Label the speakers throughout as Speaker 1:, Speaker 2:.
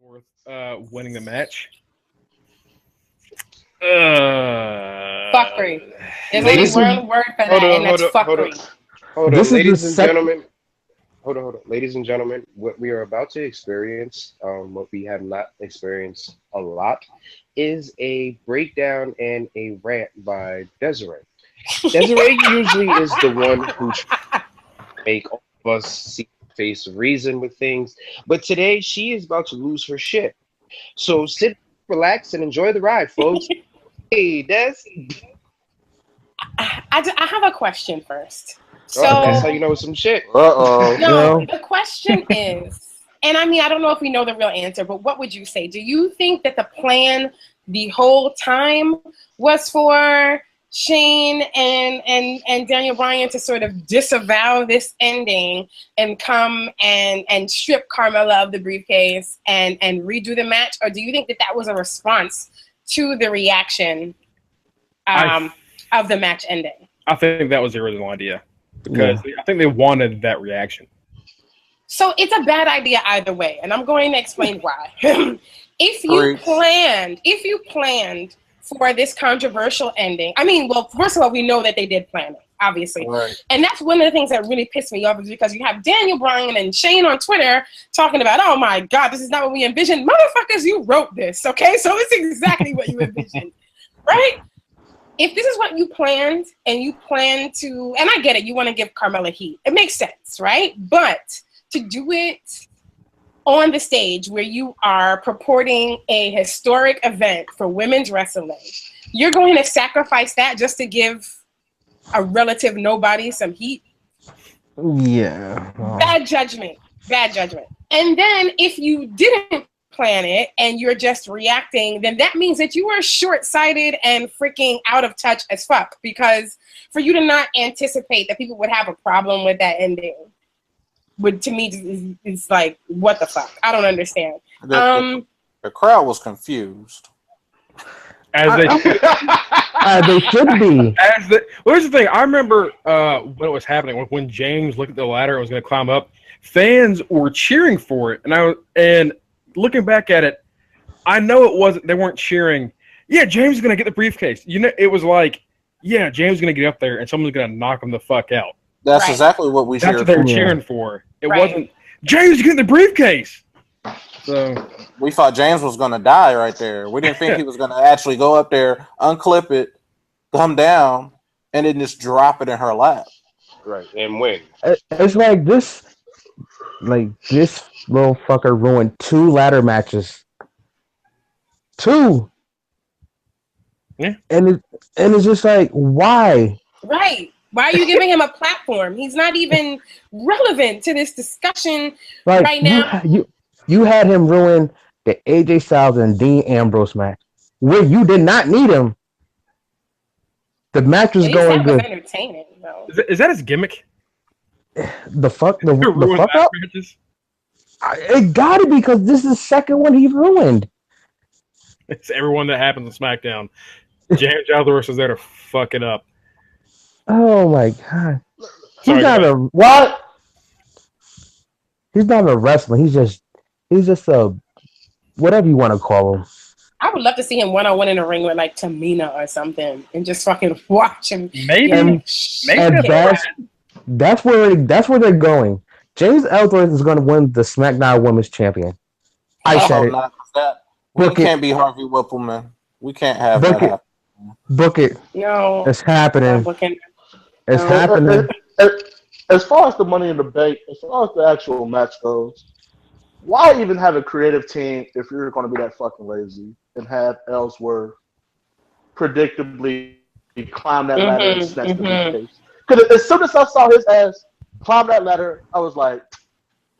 Speaker 1: Worth winning the match.
Speaker 2: Fuckery. There's only
Speaker 3: Ladies and
Speaker 2: one word for that, and that's fuckery.
Speaker 4: Hold
Speaker 3: this
Speaker 4: on,
Speaker 3: is the
Speaker 4: ladies and
Speaker 3: second.
Speaker 4: gentlemen. Hold on. Ladies and gentlemen, what we are about to experience, what we have not experienced a lot, is a breakdown and a rant by Desiree. Desiree usually is the one who make all of us see face reason with things, but today she is about to lose her shit. So sit, relax, and enjoy the ride, folks. Hey, Des.
Speaker 2: I have a question first. So
Speaker 4: Oh, that's how you know some shit.
Speaker 3: You
Speaker 2: no,
Speaker 3: know,
Speaker 2: the question is, and I mean, I don't know if we know the real answer, but what would you say? Do you think that the plan the whole time was for Shane and Daniel Bryan to sort of disavow this ending and come and strip Carmella of the briefcase and redo the match? Or do you think that that was a response to the reaction of the match ending?
Speaker 1: I think that was the original idea because I think they wanted that reaction.
Speaker 2: So it's a bad idea either way, and I'm going to explain why. If you planned for this controversial ending, I mean, well, first of all, we know that they did plan it, obviously.
Speaker 3: right.
Speaker 2: And that's one of the things that really pissed me off is because you have Daniel Bryan and Shane on Twitter talking about, oh my God, this is not what we envisioned. Motherfuckers, you wrote this, okay? So it's exactly what you envisioned, right? If this is what you planned and you plan to, and I get it, you want to give Carmella heat. It makes sense, right? But to do it on the stage where you are purporting a historic event for women's wrestling, you're going to sacrifice that just to give a relative nobody some heat?
Speaker 3: Yeah.
Speaker 2: Bad judgment. And then if you didn't plan it and you're just reacting, then that means that you are short-sighted and freaking out of touch as fuck, because for you to not anticipate that people would have a problem with that ending would, to me, is like, what the fuck? I don't understand.
Speaker 5: The crowd was confused.
Speaker 1: As
Speaker 3: They should be.
Speaker 1: Well, here's the thing. I remember when it was happening, when James looked at the ladder and was going to climb up, fans were cheering for it, and looking back at it, I know it wasn't. They weren't cheering. Yeah, James is going to get the briefcase. You know, it was like, yeah, James is going to get up there and someone's going to knock him the fuck out.
Speaker 5: That's
Speaker 2: Right.
Speaker 5: exactly what we
Speaker 1: That's
Speaker 5: cheered
Speaker 1: what they were
Speaker 5: for.
Speaker 1: cheering for. It
Speaker 2: Right.
Speaker 1: wasn't James getting the briefcase. So
Speaker 5: We thought James was going to die right there. We didn't think he was going to actually go up there, unclip it, come down, and then just drop it in her lap.
Speaker 4: Right, and win.
Speaker 3: It's like this little fucker ruined 2 ladder matches. 2.
Speaker 1: Yeah.
Speaker 3: And it's just like, why?
Speaker 2: Right. Why are you giving him a platform? He's not even relevant to this discussion
Speaker 3: Like
Speaker 2: right now.
Speaker 3: you had him ruin the AJ Styles and Dean Ambrose match where you did not need him. The match was
Speaker 2: At least
Speaker 3: going
Speaker 2: that was
Speaker 3: good.
Speaker 2: entertaining, though.
Speaker 1: is that his gimmick?
Speaker 3: The fuck
Speaker 1: To ruin
Speaker 3: fuck
Speaker 1: ladder
Speaker 3: up?
Speaker 1: matches?
Speaker 3: It got it because this is the second one he ruined.
Speaker 1: It's everyone that happens on SmackDown. James Ellsworth is there to fuck it up.
Speaker 3: Oh my god.
Speaker 1: Sorry,
Speaker 3: He's not
Speaker 1: go
Speaker 3: a what? He's not a wrestler. He's just a whatever you want to call him.
Speaker 2: I would love to see him one-on-one in a ring with like Tamina or something and just fucking watch him.
Speaker 1: Maybe.
Speaker 2: get
Speaker 1: Maybe
Speaker 2: shit.
Speaker 3: And that's where they're going. James Ellsworth is going to win the SmackDown Women's Champion. I said it.
Speaker 5: Not that. We
Speaker 3: Book it.
Speaker 5: can't be Harvey Whippleman. We can't have
Speaker 3: Book
Speaker 5: that
Speaker 3: it.
Speaker 5: happen.
Speaker 3: Book it.
Speaker 2: No.
Speaker 3: It's happening.
Speaker 2: I'm looking.
Speaker 3: It's happening.
Speaker 6: As far as the Money in the Bank, as far as the actual match goes, why even have a creative team if you're going to be that fucking lazy and have Ellsworth predictably climb that ladder and snatch the briefcase? Because as soon as I saw his ass climb that ladder, I was like,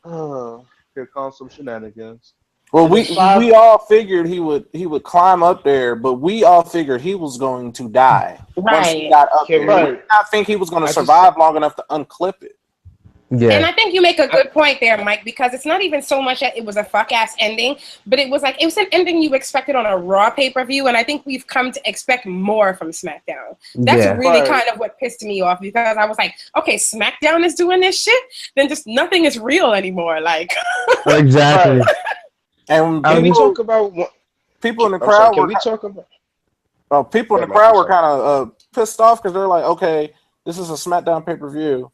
Speaker 6: oh, here comes some shenanigans.
Speaker 5: Well, we all figured he would climb up there, but we all figured he was going to die once he
Speaker 2: Right.
Speaker 5: got up there.
Speaker 4: Right.
Speaker 5: We did not think he was going to survive long enough to unclip it.
Speaker 2: And
Speaker 3: Yeah.
Speaker 2: I think you make a good point there, Mike, because it's not even so much that it was a fuck-ass ending, but it was an ending you expected on a Raw pay-per-view, and I think we've come to expect more from SmackDown. That's
Speaker 3: Yeah.
Speaker 2: really
Speaker 6: Right.
Speaker 2: kind of what pissed me off, because I was like, okay, SmackDown is doing this shit? Then just nothing is real anymore. Like,
Speaker 3: Exactly.
Speaker 5: And
Speaker 3: I
Speaker 4: Can we
Speaker 3: mean,
Speaker 4: talk about one?
Speaker 5: people in the
Speaker 4: I'm sorry.
Speaker 5: crowd
Speaker 4: Can
Speaker 5: were
Speaker 4: we talk about?
Speaker 5: people in
Speaker 4: Yeah,
Speaker 5: the
Speaker 4: Mike,
Speaker 5: crowd
Speaker 4: I'm
Speaker 5: were
Speaker 4: sorry.
Speaker 5: kind of pissed off because they're like, okay, this is a SmackDown pay-per-view.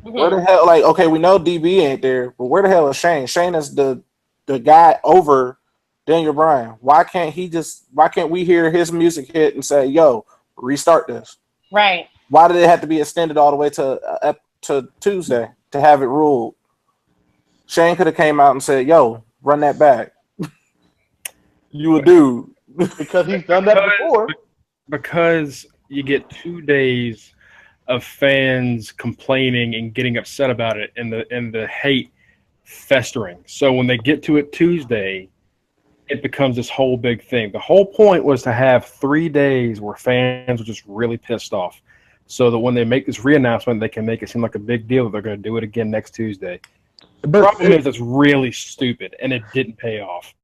Speaker 5: Where the
Speaker 2: Mhm.
Speaker 5: hell? Like, okay, we know DB ain't there, but where the hell is Shane? Shane is the guy over Daniel Bryan. Why can't we hear his music hit and say, "Yo, restart this"?
Speaker 2: Right.
Speaker 5: Why did it have to be extended all the way to Tuesday to have it ruled? Shane could have came out and said, "Yo, run that back." You a dude.
Speaker 6: Because he's done that before.
Speaker 1: Because you get 2 days of fans complaining and getting upset about it, and the hate festering. So when they get to it Tuesday, it becomes this whole big thing. The whole point was to have 3 days where fans were just really pissed off, so that when they make this reannouncement, they can make it seem like a big deal that they're going to do it again next Tuesday. The
Speaker 3: but
Speaker 1: problem is it's really stupid, and it didn't pay off.